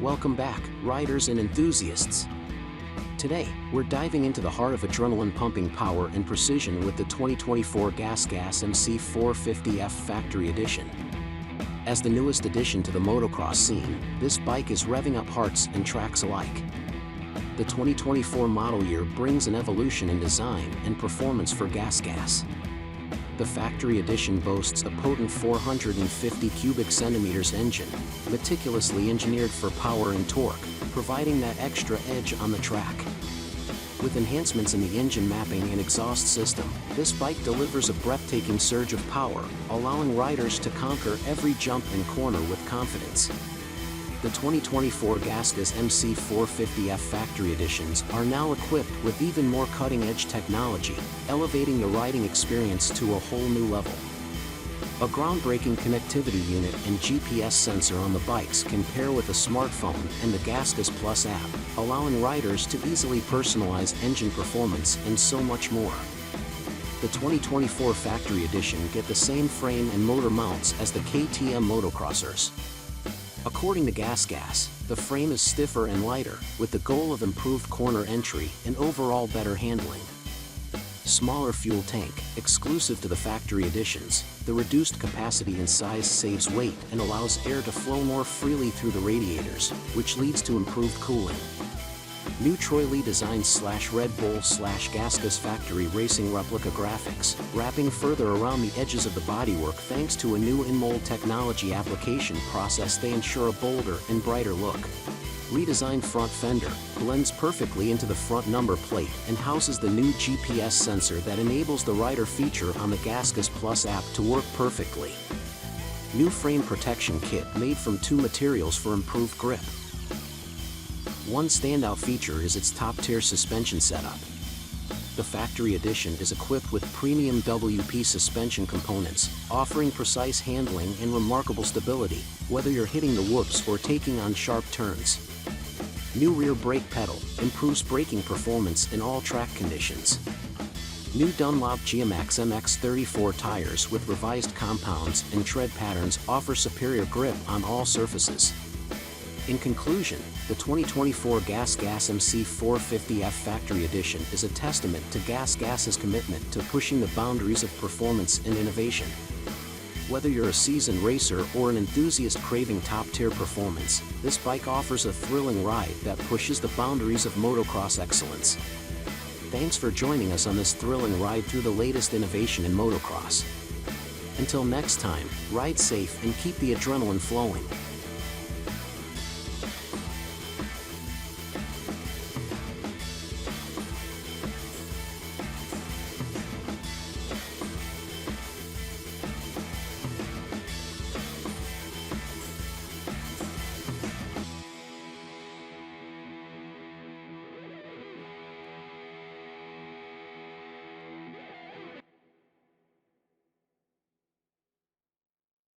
Welcome back, riders and enthusiasts. Today, we're diving into the heart of adrenaline-pumping power and precision with the 2024 GASGAS MC 450F Factory Edition. As the newest addition to the motocross scene, this bike is revving up hearts and tracks alike. The 2024 model year brings an evolution in design and performance for GASGAS. The factory edition boasts a potent 450 cubic centimeters engine, meticulously engineered for power and torque, providing that extra edge on the track. With enhancements in the engine mapping and exhaust system, this bike delivers a breathtaking surge of power, allowing riders to conquer every jump and corner with confidence. The 2024 GASGAS MC 450F Factory Editions are now equipped with even more cutting-edge technology, elevating the riding experience to a whole new level. A groundbreaking connectivity unit and GPS sensor on the bikes can pair with a smartphone and the GASGAS Plus app, allowing riders to easily personalize engine performance and so much more. The 2024 Factory Edition get the same frame and motor mounts as the KTM motocrossers. According to GASGAS, the frame is stiffer and lighter, with the goal of improved corner entry and overall better handling. Smaller fuel tank, exclusive to the factory editions, the reduced capacity and size saves weight and allows air to flow more freely through the radiators, which leads to improved cooling. New Troy Lee Designs /Red Bull /GASGAS Factory Racing replica graphics, wrapping further around the edges of the bodywork thanks to a new in-mold technology application process. They ensure a bolder and brighter look. Redesigned front fender, blends perfectly into the front number plate and houses the new GPS sensor that enables the rider feature on the GASGAS Plus app to work perfectly. New frame protection kit made from two materials for improved grip. One standout feature is its top-tier suspension setup. The factory edition is equipped with premium WP suspension components, offering precise handling and remarkable stability, whether you're hitting the whoops or taking on sharp turns. New rear brake pedal improves braking performance in all track conditions. New Dunlop GMAX MX34 tires with revised compounds and tread patterns offer superior grip on all surfaces. In conclusion, the 2024 GASGAS MC 450F Factory Edition is a testament to GASGAS's commitment to pushing the boundaries of performance and innovation. Whether you're a seasoned racer or an enthusiast craving top-tier performance, this bike offers a thrilling ride that pushes the boundaries of motocross excellence. Thanks for joining us on this thrilling ride through the latest innovation in motocross. Until next time, ride safe and keep the adrenaline flowing.